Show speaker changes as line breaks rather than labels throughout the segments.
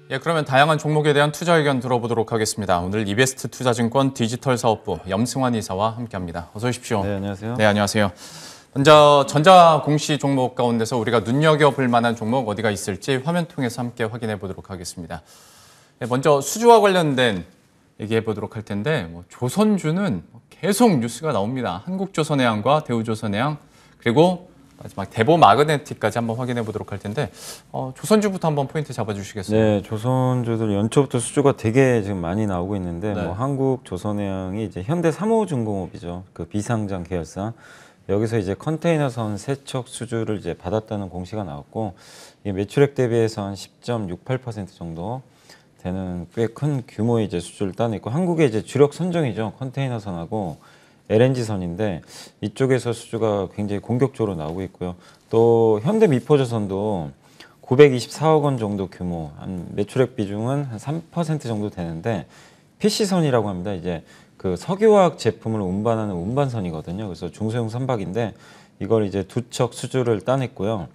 그러면 다양한 종목에 대한 투자 의견 들어보도록 하겠습니다. 오늘 이베스트 투자증권 디지털 사업부 염승환 이사와 함께합니다. 어서 오십시오.
네, 안녕하세요.
네, 안녕하세요. 먼저 전자 공시 종목 가운데서 우리가 눈여겨볼 만한 종목 어디가 있을지 화면 통해서 함께 확인해 보도록 하겠습니다. 먼저 수주와 관련된 얘기해 보도록 할 텐데 조선주는 계속 뉴스가 나옵니다. 한국조선해양과 대우조선해양 그리고 마지막 대보마그네틱까지 한번 확인해 보도록 할 텐데 조선주부터 한번 포인트 잡아주시겠어요?
네, 조선주들 연초부터 수주가 되게 지금 많이 나오고 있는데
네.
한국조선해양이 이제 현대삼호중공업이죠. 그 비상장 계열사. 여기서 이제 컨테이너선 세척 수주를 이제 받았다는 공시가 나왔고 이 매출액 대비해서 한 10.68% 정도 되는 꽤 큰 규모의 이제 수주를 따냈고 한국의 이제 주력 선종이죠. 컨테이너선하고 LNG선인데 이쪽에서 수주가 굉장히 공격적으로 나오고 있고요. 또 현대미포조선도 924억 원 정도 규모, 한 매출액 비중은 한 3% 정도 되는데 PC선이라고 합니다. 이제 그 석유화학 제품을 운반하는 운반선이거든요. 그래서 중소형 선박인데 이걸 이제 두 척 수주를 따냈고요.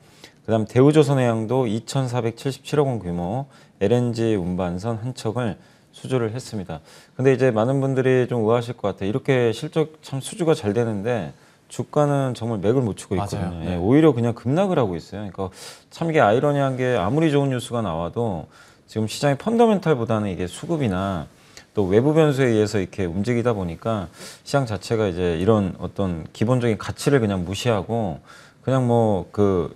그다음 대우조선해양도 2,477억 원 규모 LNG 운반선 한 척을 수주를 했습니다. 근데 이제 많은 분들이 좀 의아하실 것 같아요. 이렇게 실적 참 수주가 잘 되는데 주가는 정말 맥을 못 추고 있거든요.
맞아요. 네.
오히려 그냥 급락을 하고 있어요. 그러니까 참 이게 아이러니한 게 아무리 좋은 뉴스가 나와도 지금 시장의 펀더멘탈보다는 이게 수급이나 또 외부 변수에 의해서 이렇게 움직이다 보니까 시장 자체가 이제 이런 어떤 기본적인 가치를 그냥 무시하고 그냥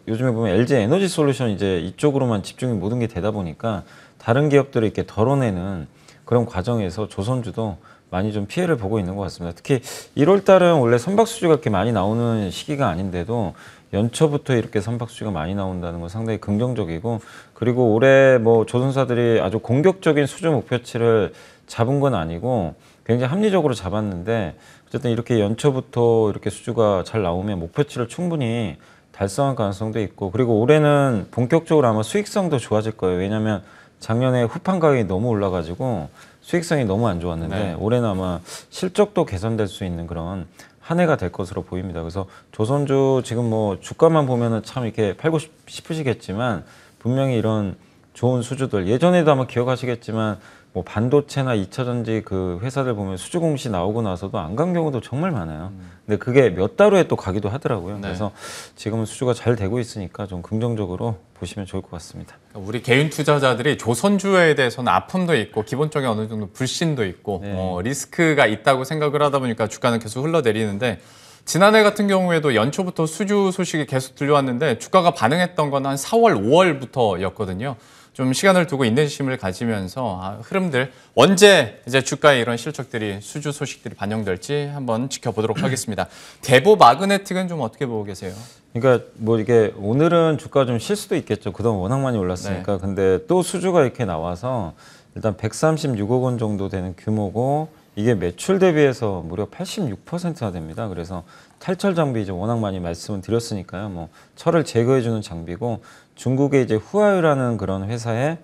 요즘에 보면 LG 에너지 솔루션 이제 이쪽으로만 집중이 모든 게 되다 보니까 다른 기업들을 이렇게 덜어내는 그런 과정에서 조선주도 많이 좀 피해를 보고 있는 것 같습니다. 특히 1월 달은 원래 선박 수주가 그렇게 많이 나오는 시기가 아닌데도 연초부터 이렇게 선박 수주가 많이 나온다는 건 상당히 긍정적이고 그리고 올해 조선사들이 아주 공격적인 수주 목표치를 잡은 건 아니고 굉장히 합리적으로 잡았는데 어쨌든 이렇게 연초부터 이렇게 수주가 잘 나오면 목표치를 충분히 달성할 가능성도 있고 그리고 올해는 본격적으로 아마 수익성도 좋아질 거예요. 왜냐하면 작년에 후판 가격이 너무 올라가지고 수익성이 너무 안 좋았는데
네.
올해는 아마 실적도 개선될 수 있는 그런 한 해가 될 것으로 보입니다. 그래서 조선주 지금 주가만 보면은 참 이렇게 팔고 싶으시겠지만 분명히 이런 좋은 수주들 예전에도 아마 기억하시겠지만 반도체나 2차전지 그 회사들 보면 수주 공시 나오고 나서도 안 간 경우도 정말 많아요. 근데 그게 몇 달 후에 또 가기도 하더라고요.
네.
그래서 지금은 수주가 잘 되고 있으니까 좀 긍정적으로 보시면 좋을 것 같습니다.
우리 개인 투자자들이 조선주에 대해서는 아픔도 있고 기본적인 어느 정도 불신도 있고
네.
리스크가 있다고 생각을 하다 보니까 주가는 계속 흘러내리는데 지난해 같은 경우에도 연초부터 수주 소식이 계속 들려왔는데 주가가 반응했던 건 한 4월, 5월부터였거든요. 좀 시간을 두고 인내심을 가지면서 흐름들 언제 이제 주가에 이런 실적들이 수주 소식들이 반영될지 한번 지켜보도록 하겠습니다. 대보 마그네틱은 좀 어떻게 보고 계세요?
그러니까 이게 오늘은 주가 좀 쉴 수도 있겠죠. 그동안 워낙 많이 올랐으니까.
네.
근데 또 수주가 이렇게 나와서 일단 136억 원 정도 되는 규모고 이게 매출 대비해서 무려 86%나 됩니다. 그래서 탈철 장비 이제 워낙 많이 말씀을 드렸으니까요. 철을 제거해주는 장비고 중국의 이제 후아유라는 그런 회사에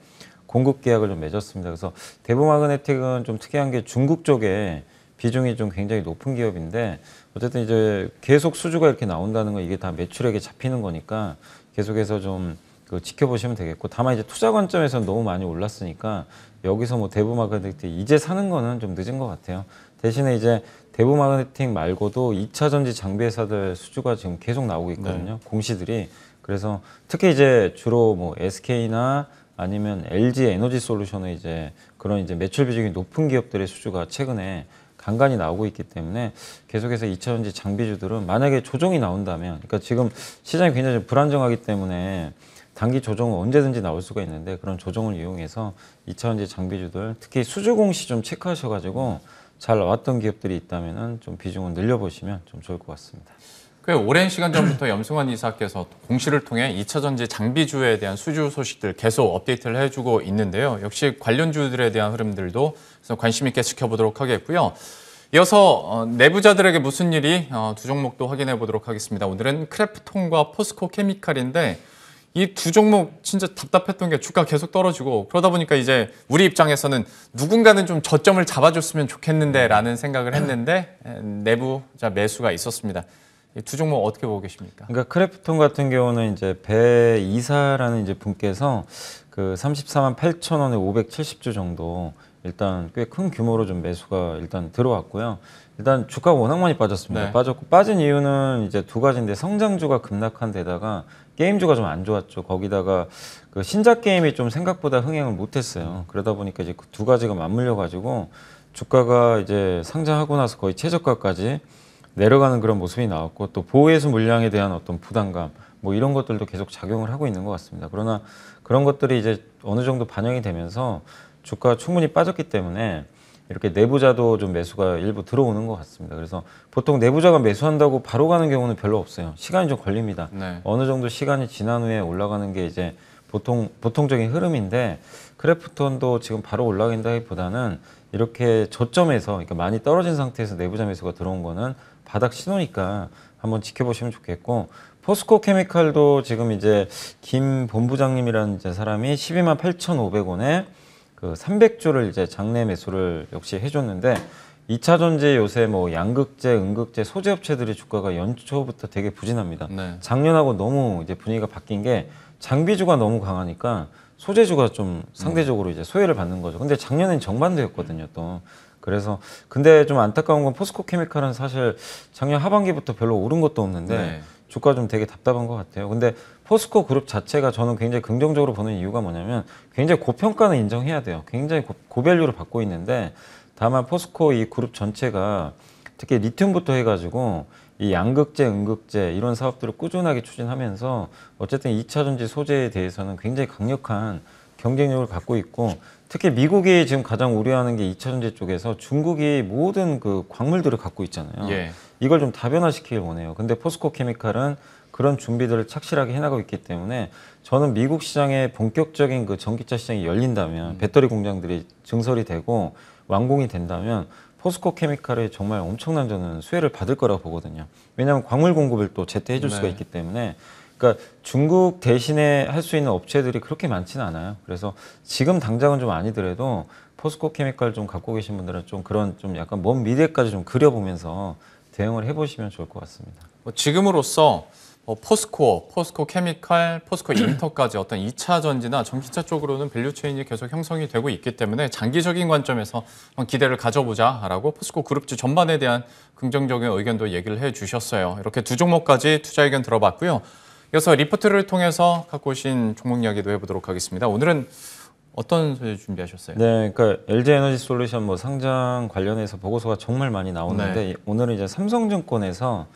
공급 계약을 좀 맺었습니다. 그래서 대보마그네틱은 좀 특이한 게 중국 쪽에 비중이 좀 굉장히 높은 기업인데 어쨌든 이제 계속 수주가 이렇게 나온다는 건 이게 다 매출액에 잡히는 거니까 계속해서 좀 지켜보시면 되겠고 다만 이제 투자 관점에서는 너무 많이 올랐으니까 여기서 대보마그네틱 이제 사는 거는 좀 늦은 것 같아요. 대신에 이제 대보마그네틱 말고도 2차 전지 장비 회사들 수주가 지금 계속 나오고 있거든요.
네.
공시들이. 그래서 특히 이제 주로 SK나 아니면 LG 에너지 솔루션의 이제 그런 이제 매출 비중이 높은 기업들의 수주가 최근에 간간히 나오고 있기 때문에 계속해서 2차 전지 장비주들은 만약에 조정이 나온다면 그러니까 지금 시장이 굉장히 불안정하기 때문에 단기 조정은 언제든지 나올 수가 있는데 그런 조정을 이용해서 2차 전지 장비주들 특히 수주 공시 좀 체크하셔가지고 잘 나왔던 기업들이 있다면은 좀 비중을 늘려보시면 좀 좋을 것 같습니다.
꽤 오랜 시간 전부터 염승환 이사께서 공시를 통해 2차 전지 장비주에 대한 수주 소식들 계속 업데이트를 해주고 있는데요. 역시 관련주들에 대한 흐름들도 그래서 관심 있게 지켜보도록 하겠고요. 이어서 내부자들에게 무슨 일이 두 종목도 확인해 보도록 하겠습니다. 오늘은 크래프톤과 포스코 케미칼인데 이 두 종목 진짜 답답했던 게 주가 계속 떨어지고 그러다 보니까 이제 우리 입장에서는 누군가는 좀 저점을 잡아줬으면 좋겠는데 라는 생각을 했는데 내부자 매수가 있었습니다. 이 두 종목 어떻게 보고 계십니까?
그러니까 크래프톤 같은 경우는 이제 배 이사라는 이제 분께서 그 34만 8천 원에 570주 정도 일단 꽤 큰 규모로 좀 매수가 일단 들어왔고요. 일단 주가가 워낙 많이 빠졌습니다.
네.
빠졌고 빠진 이유는 이제 두 가지인데 성장주가 급락한 데다가 게임주가 좀 안 좋았죠. 거기다가 그 신작 게임이 좀 생각보다 흥행을 못했어요. 그러다 보니까 이제 그 두 가지가 맞물려 가지고 주가가 이제 상장하고 나서 거의 최저가까지 내려가는 그런 모습이 나왔고 또 보호해수 물량에 대한 어떤 부담감 뭐 이런 것들도 계속 작용을 하고 있는 것 같습니다. 그러나 그런 것들이 이제 어느 정도 반영이 되면서 주가가 충분히 빠졌기 때문에 이렇게 내부자도 좀 매수가 일부 들어오는 것 같습니다. 그래서 보통 내부자가 매수한다고 바로 가는 경우는 별로 없어요. 시간이 좀 걸립니다.
네.
어느 정도 시간이 지난 후에 올라가는 게 이제 보통적인 흐름인데 크래프톤도 지금 바로 올라간다기보다는 이렇게 저점에서 그러니까 많이 떨어진 상태에서 내부자 매수가 들어온 거는 바닥 신호니까 한번 지켜보시면 좋겠고 포스코 케미칼도 지금 이제 김 본부장님이라는 이제 사람이 12만 8,500원에 그 300주를 이제 장내 매수를 역시 해줬는데 2차 전지 요새 뭐 양극재, 음극재, 소재 업체들이 주가가 연초부터 되게 부진합니다.
네.
작년하고 너무 이제 분위기가 바뀐 게 장비주가 너무 강하니까 소재주가 좀 상대적으로 이제 소외를 받는 거죠. 근데 작년엔 정반대였거든요, 또. 그래서 근데 좀 안타까운 건 포스코 케미칼은 사실 작년 하반기부터 별로 오른 것도 없는데
네.
주가 좀 되게 답답한 것 같아요. 근데 포스코 그룹 자체가 저는 굉장히 긍정적으로 보는 이유가 뭐냐면 굉장히 고평가는 인정해야 돼요. 굉장히 고밸류를 받고 있는데 다만 포스코 이 그룹 전체가 특히 리튬부터 해가지고 이 양극재, 음극재 이런 사업들을 꾸준하게 추진하면서 어쨌든 2차 전지 소재에 대해서는 굉장히 강력한 경쟁력을 갖고 있고 특히 미국이 지금 가장 우려하는 게 2차 전지 쪽에서 중국이 모든 그 광물들을 갖고 있잖아요.
예.
이걸 좀 다변화시키길 원해요. 근데 포스코 케미칼은 그런 준비들을 착실하게 해나가고 있기 때문에 저는 미국 시장에 본격적인 그 전기차 시장이 열린다면 배터리 공장들이 증설이 되고 완공이 된다면 포스코 케미칼에 정말 엄청난 저는 수혜를 받을 거라고 보거든요. 왜냐하면 광물 공급을 또 제때 해줄 수가
네.
있기 때문에 그러니까 중국 대신에 할 수 있는 업체들이 그렇게 많지는 않아요. 그래서 지금 당장은 좀 아니더라도 포스코 케미칼 좀 갖고 계신 분들은 좀 그런 좀 약간 먼 미래까지 좀 그려보면서 대응을 해보시면 좋을 것 같습니다.
뭐 지금으로서 포스코 케미칼, 포스코 인터까지 어떤 2차 전지나 전기차 쪽으로는 밸류체인이 계속 형성이 되고 있기 때문에 장기적인 관점에서 기대를 가져보자라고 포스코 그룹주 전반에 대한 긍정적인 의견도 얘기를 해주셨어요. 이렇게 두 종목까지 투자 의견 들어봤고요. 이어서 리포트를 통해서 갖고 오신 종목 이야기도 해보도록 하겠습니다. 오늘은 어떤 소식 준비하셨어요?
네, 그러니까 LG에너지솔루션 뭐 상장 관련해서 보고서가 정말 많이 나오는데
네.
오늘은 이제 삼성증권에서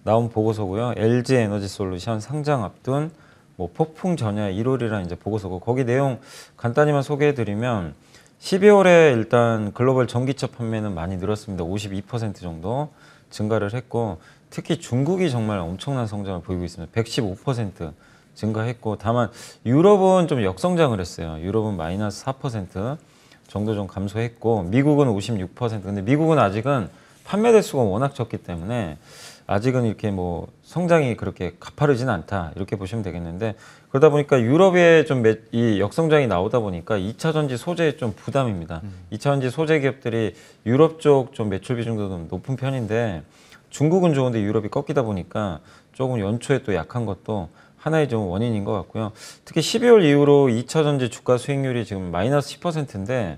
나온 보고서고요. LG에너지솔루션 상장 앞둔 뭐 폭풍 전야 1월이라는 이제 보고서고 거기 내용 간단히만 소개해드리면 12월에 일단 글로벌 전기차 판매는 많이 늘었습니다. 52% 정도 증가를 했고 특히 중국이 정말 엄청난 성장을 보이고 있습니다. 115% 증가했고 다만 유럽은 좀 역성장을 했어요. 유럽은 마이너스 4% 정도 좀 감소했고 미국은 56%. 근데 미국은 아직은 판매 대수가 워낙 적기 때문에 아직은 이렇게 뭐 성장이 그렇게 가파르진 않다 이렇게 보시면 되겠는데 그러다 보니까 유럽에 좀 이 역성장이 나오다 보니까 2차 전지 소재에 좀 부담입니다. 2차 전지 소재 기업들이 유럽 쪽 좀 매출 비중도 좀 높은 편인데 중국은 좋은데 유럽이 꺾이다 보니까 조금 연초에 또 약한 것도 하나의 좀 원인인 것 같고요. 특히 12월 이후로 2차 전지 주가 수익률이 지금 마이너스 10%인데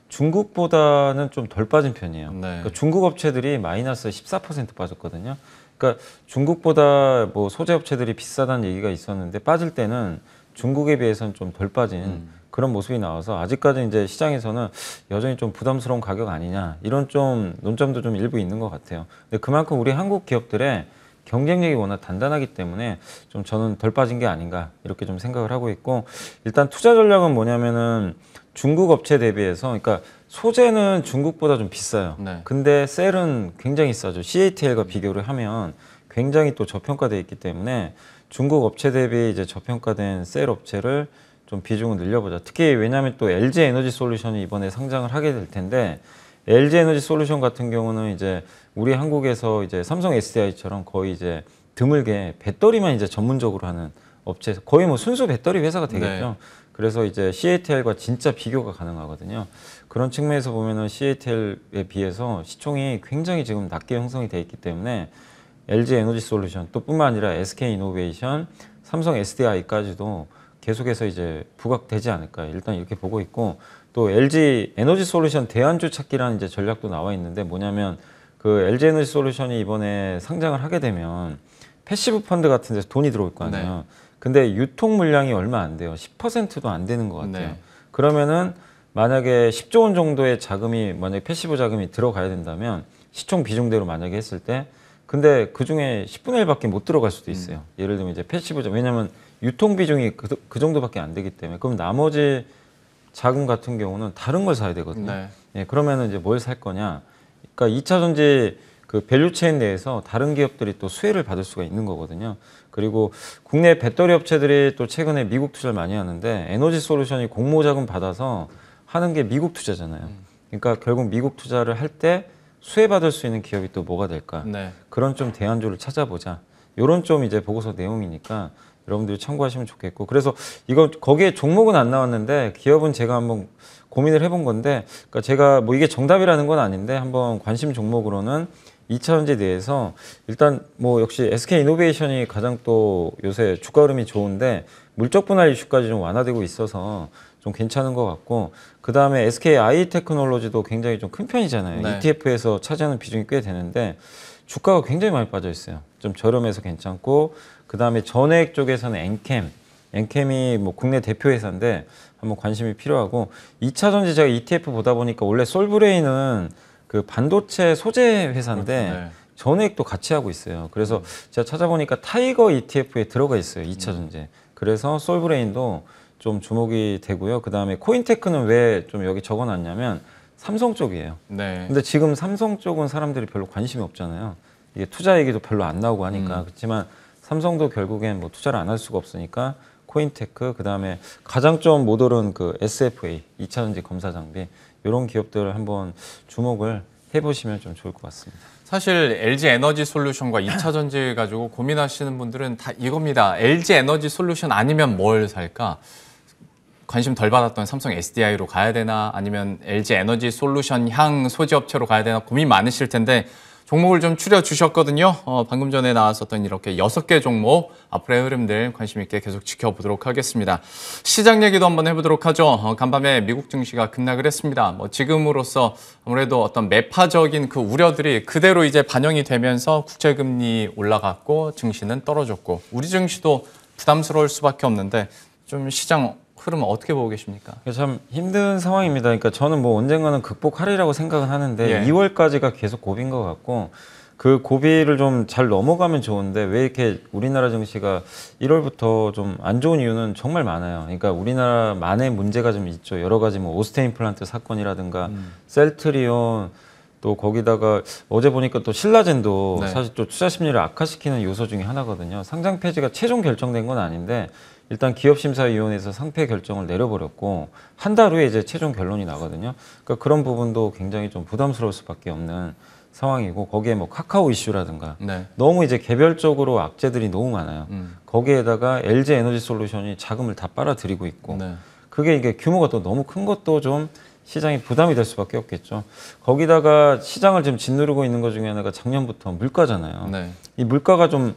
중국보다는 좀 덜 빠진 편이에요.
네.
그러니까 중국 업체들이 마이너스 14% 빠졌거든요. 그러니까 중국보다 뭐 소재 업체들이 비싸다는 얘기가 있었는데 빠질 때는 중국에 비해서는 좀 덜 빠진 그런 모습이 나와서 아직까지 이제 시장에서는 여전히 좀 부담스러운 가격 아니냐 이런 좀 논점도 좀 일부 있는 것 같아요. 근데 그만큼 우리 한국 기업들의 경쟁력이 워낙 단단하기 때문에 좀 저는 덜 빠진 게 아닌가 이렇게 좀 생각을 하고 있고 일단 투자 전략은 뭐냐면은 중국 업체 대비해서 그러니까 소재는 중국보다 좀 비싸요.
네.
근데 셀은 굉장히 싸죠. CATL과 비교를 하면 굉장히 또 저평가되어 있기 때문에 중국 업체 대비 이제 저평가된 셀 업체를 좀 비중을 늘려보자. 특히 왜냐하면 또 LG 에너지 솔루션이 이번에 상장을 하게 될 텐데 LG 에너지 솔루션 같은 경우는 이제 우리 한국에서 이제 삼성 SDI처럼 거의 이제 드물게 배터리만 이제 전문적으로 하는 업체에서 거의 뭐 순수 배터리 회사가 되겠죠.
네.
그래서 이제 CATL과 진짜 비교가 가능하거든요. 그런 측면에서 보면은 CATL에 비해서 시총이 굉장히 지금 낮게 형성이 돼 있기 때문에 LG 에너지 솔루션 또 뿐만 아니라 SK 이노베이션, 삼성 SDI까지도 계속해서 이제 부각되지 않을까 일단 이렇게 보고 있고 또 LG 에너지 솔루션 대안주 찾기라는 이제 전략도 나와 있는데 뭐냐면 그 LG 에너지 솔루션이 이번에 상장을 하게 되면 패시브 펀드 같은 데서 돈이 들어올 거 아니에요.
네.
근데 유통 물량이 얼마 안 돼요. 10%도 안 되는 것 같아요.
네.
그러면은 만약에 10조 원 정도의 자금이 만약에 패시브 자금이 들어가야 된다면 시총 비중대로 만약에 했을 때 근데 그 중에 10분의 1밖에 못 들어갈 수도 있어요. 예를 들면 이제 패시브 자금 왜냐면 유통 비중이 그 정도밖에 안 되기 때문에 그럼 나머지 자금 같은 경우는 다른 걸 사야 되거든요.
네.
예, 그러면은 이제 뭘 살 거냐? 그러니까 2차 전지 그 밸류체인 내에서 다른 기업들이 또 수혜를 받을 수가 있는 거거든요. 그리고 국내 배터리 업체들이 또 최근에 미국 투자를 많이 하는데 에너지 솔루션이 공모 자금 받아서 하는 게 미국 투자잖아요. 그러니까 결국 미국 투자를 할 때 수혜 받을 수 있는 기업이 또 뭐가 될까?
네.
그런 좀 대안주를 찾아보자. 요런 좀 이제 보고서 내용이니까 여러분들이 참고하시면 좋겠고. 그래서 이거 거기에 종목은 안 나왔는데 기업은 제가 한번 고민을 해본 건데 그러니까 제가 뭐 이게 정답이라는 건 아닌데 한번 관심 종목으로는 2차 전지 내에서 일단 뭐 역시 SK 이노베이션이 가장 또 요새 주가 흐름이 좋은데 물적 분할 이슈까지 좀 완화되고 있어서 좀 괜찮은 것 같고 그 다음에 SK 아이 테크놀로지도 굉장히 좀 큰 편이잖아요.
네.
ETF에서 차지하는 비중이 꽤 되는데 주가가 굉장히 많이 빠져 있어요. 좀 저렴해서 괜찮고 그 다음에 전액 쪽에서는 엔캠이 뭐 국내 대표 회사인데 한번 관심이 필요하고 2차 전지 제가 ETF 보다 보니까 원래 솔브레인은 그 반도체 소재 회사인데
그렇죠. 네.
전액도 같이 하고 있어요. 그래서 제가 찾아보니까 타이거 ETF에 들어가 있어요. 2차 전지. 그래서 솔브레인도 좀 주목이 되고요. 그 다음에 코인테크는 왜 좀 여기 적어놨냐면 삼성 쪽이에요.
네.
근데 지금 삼성 쪽은 사람들이 별로 관심이 없잖아요. 이게 투자 얘기도 별로 안 나오고 하니까. 그렇지만 삼성도 결국엔 뭐 투자를 안 할 수가 없으니까 코인테크, 그 다음에 가장 좀 못 오른 그 SFA, 2차 전지 검사 장비 이런 기업들을 한번 주목을 해보시면 좀 좋을 것 같습니다.
사실 LG 에너지 솔루션과 2차 전지 가지고 고민하시는 분들은 다 이겁니다. LG 에너지 솔루션 아니면 뭘 살까? 관심 덜 받았던 삼성 SDI로 가야 되나 아니면 LG 에너지 솔루션 향 소재 업체로 가야 되나 고민 많으실 텐데 종목을 좀 추려 주셨거든요. 방금 전에 나왔었던 이렇게 6개 종목 앞으로의 흐름들 관심 있게 계속 지켜보도록 하겠습니다. 시장 얘기도 한번 해보도록 하죠. 간밤에 미국 증시가 급락을 했습니다. 뭐 지금으로서 아무래도 어떤 매파적인 그 우려들이 그대로 이제 반영이 되면서 국채금리 올라갔고 증시는 떨어졌고 우리 증시도 부담스러울 수밖에 없는데 좀 시장 흐름은 어떻게 보고 계십니까?
참 힘든 상황입니다. 그러니까 저는 뭐 언젠가는 극복하리라고 생각은 하는데
예.
2월까지가 계속 고비인 것 같고 그 고비를 좀 잘 넘어가면 좋은데 왜 이렇게 우리나라 증시가 1월부터 좀 안 좋은 이유는 정말 많아요. 그러니까 우리나라만의 문제가 좀 있죠. 여러 가지 뭐 오스테인 플란트 사건이라든가 셀트리온 또 거기다가 어제 보니까 또 신라젠도
네.
사실 또 투자 심리를 악화시키는 요소 중에 하나거든요. 상장 폐지가 최종 결정된 건 아닌데 일단 기업심사위원회에서 상폐 결정을 내려버렸고 한 달 후에 이제 최종 결론이 나거든요. 그러니까 그런 부분도 굉장히 좀 부담스러울 수밖에 없는 상황이고 거기에 뭐 카카오 이슈라든가
네.
너무 이제 개별적으로 악재들이 너무 많아요. 거기에다가 LG 에너지 솔루션이 자금을 다 빨아들이고 있고
네.
그게 이게 규모가 또 너무 큰 것도 좀 시장이 부담이 될 수밖에 없겠죠. 거기다가 시장을 지금 짓누르고 있는 것 중에 하나가 작년부터 물가잖아요.
네.
이 물가가 좀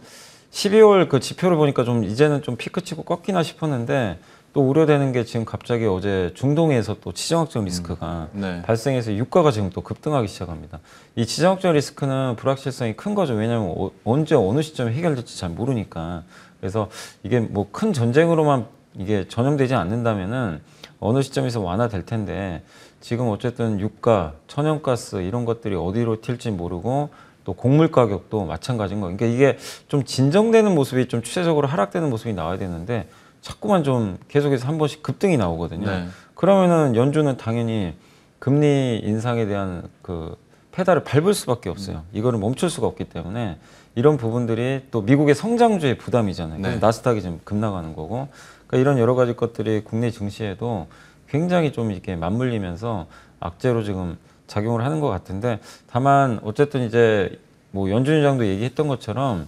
12월 그 지표를 보니까 좀 이제는 좀 피크 치고 꺾이나 싶었는데 또 우려되는 게 지금 갑자기 어제 중동에서 또 지정학적 리스크가
네.
발생해서 유가가 지금 또 급등하기 시작합니다. 이 지정학적 리스크는 불확실성이 큰 거죠. 왜냐하면 언제 어느 시점에 해결될지 잘 모르니까. 그래서 이게 뭐 큰 전쟁으로만 이게 전염되지 않는다면은 어느 시점에서 완화될 텐데 지금 어쨌든 유가, 천연가스 이런 것들이 어디로 튈지 모르고 또 곡물 가격도 마찬가지인 거예요. 그러니까 이게 좀 진정되는 모습이 좀 추세적으로 하락되는 모습이 나와야 되는데 자꾸만 좀 계속해서 한 번씩 급등이 나오거든요.
네.
그러면은 연준은 당연히 금리 인상에 대한 그 페달을 밟을 수밖에 없어요. 이거를 멈출 수가 없기 때문에 이런 부분들이 또 미국의 성장주의 부담이잖아요. 그래서
네.
나스닥이 지금 급락하는 거고 그러니까 이런 여러 가지 것들이 국내 증시에도 굉장히 좀 이렇게 맞물리면서 악재로 지금 작용을 하는 것 같은데 다만 어쨌든 이제 뭐 연준 의장도 얘기했던 것처럼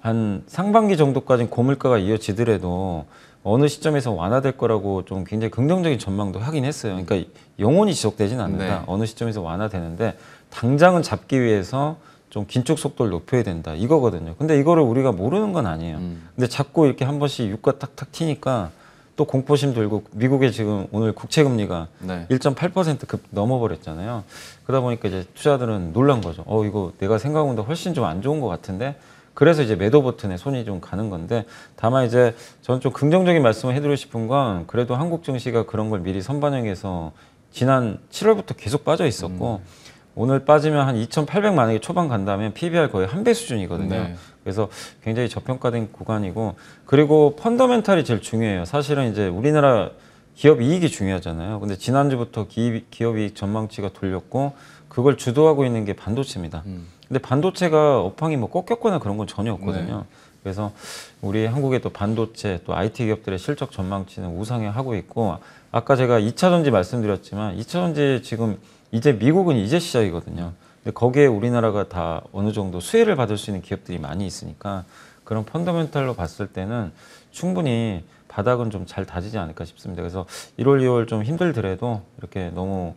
한 상반기 정도까지는 고물가가 이어지더라도 어느 시점에서 완화될 거라고 좀 굉장히 긍정적인 전망도 하긴 했어요. 그러니까 영원히 지속되지는 않는다.
네.
어느 시점에서 완화되는데 당장은 잡기 위해서 좀 긴축 속도를 높여야 된다. 이거거든요. 근데 이거를 우리가 모르는 건 아니에요. 근데 자꾸 이렇게 한 번씩 유가 탁탁 튀니까 또 공포심 들고 미국에 지금 오늘 국채 금리가
네.
1.8% 넘어버렸잖아요. 그러다 보니까 이제 투자들은 놀란 거죠. 이거 내가 생각보다 훨씬 좀 안 좋은 것 같은데. 그래서 이제 매도 버튼에 손이 좀 가는 건데, 다만 이제 저는 좀 긍정적인 말씀을 해드리고 싶은 건 그래도 한국 증시가 그런 걸 미리 선반영해서 지난 7월부터 계속 빠져 있었고 오늘 빠지면 한 2,800 만약에 초반 간다면 PBR 거의 한 배 수준이거든요.
네.
그래서 굉장히 저평가된 구간이고, 그리고 펀더멘탈이 제일 중요해요. 사실은 이제 우리나라 기업 이익이 중요하잖아요. 근데 지난주부터 기업 이익 전망치가 돌렸고 그걸 주도하고 있는 게 반도체입니다. 근데 반도체가 업황이 뭐 꺾였거나 그런 건 전혀 없거든요.
네.
그래서 우리 한국의 또 반도체 또 IT 기업들의 실적 전망치는 우상향하고 있고, 아까 제가 2차 전지 말씀드렸지만 2차 전지 지금 이제 미국은 이제 시작이거든요. 근데 거기에 우리나라가 다 어느 정도 수혜를 받을 수 있는 기업들이 많이 있으니까 그런 펀더멘탈로 봤을 때는 충분히 바닥은 좀 잘 다지지 않을까 싶습니다. 그래서 1월, 2월 좀 힘들더라도 이렇게 너무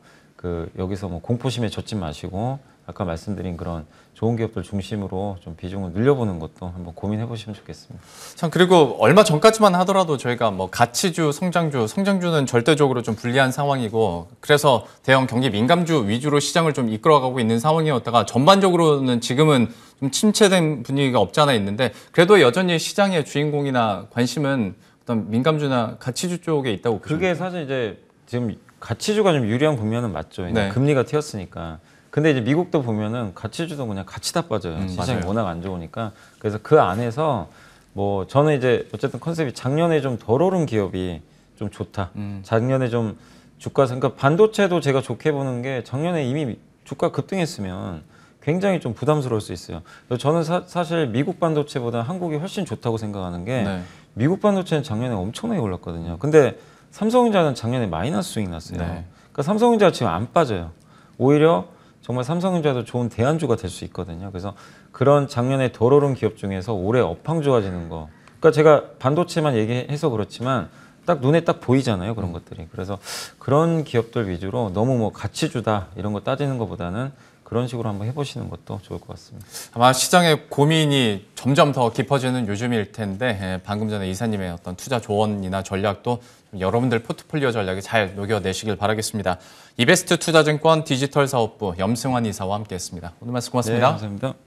여기서 뭐 공포심에 젖지 마시고 아까 말씀드린 그런 좋은 기업들 중심으로 좀 비중을 늘려보는 것도 한번 고민해 보시면 좋겠습니다.
참, 그리고 얼마 전까지만 하더라도 저희가 뭐 가치주, 성장주는 절대적으로 좀 불리한 상황이고, 그래서 대형 경기 민감주 위주로 시장을 좀 이끌어가고 있는 상황이었다가 전반적으로는 지금은 좀 침체된 분위기가 없지 않아 있는데, 그래도 여전히 시장의 주인공이나 관심은 어떤 민감주나 가치주 쪽에 있다고 보시면
그게 사실 이제 지금 가치주가 좀 유리한 국면은 맞죠.
네.
금리가 튀었으니까. 근데 이제 미국도 보면은 가치주도 그냥 같이 다 빠져요. 시장이
맞아요.
워낙 안 좋으니까. 그래서 그 안에서 뭐 저는 이제 어쨌든 컨셉이 작년에 좀 덜 오른 기업이 좀 좋다. 작년에 좀 그러니까 반도체도 제가 좋게 보는 게 작년에 이미 주가 급등했으면 굉장히 좀 부담스러울 수 있어요. 그래서 저는 사실 미국 반도체보다 한국이 훨씬 좋다고 생각하는 게
네.
미국 반도체는 작년에 엄청나게 올랐거든요. 근데 삼성전자는 작년에 마이너스 수익 났어요.
네.
그러니까 삼성전자가 지금 안 빠져요. 오히려 정말 삼성전자도 좋은 대안주가 될 수 있거든요. 그래서 그런 작년에 덜 오른 기업 중에서 올해 업황 좋아지는 거. 그러니까 제가 반도체만 얘기해서 그렇지만 딱 눈에 딱 보이잖아요. 그런 것들이. 그래서 그런 기업들 위주로 너무 뭐 가치주다 이런 거 따지는 것보다는 그런 식으로 한번 해보시는 것도 좋을 것 같습니다.
아마 시장의 고민이 점점 더 깊어지는 요즘일 텐데, 방금 전에 이사님의 어떤 투자 조언이나 전략도 여러분들 포트폴리오 전략에 잘 녹여내시길 바라겠습니다. 이베스트 투자증권 디지털 사업부 염승환 이사와 함께했습니다. 오늘 말씀 고맙습니다.
네, 감사합니다.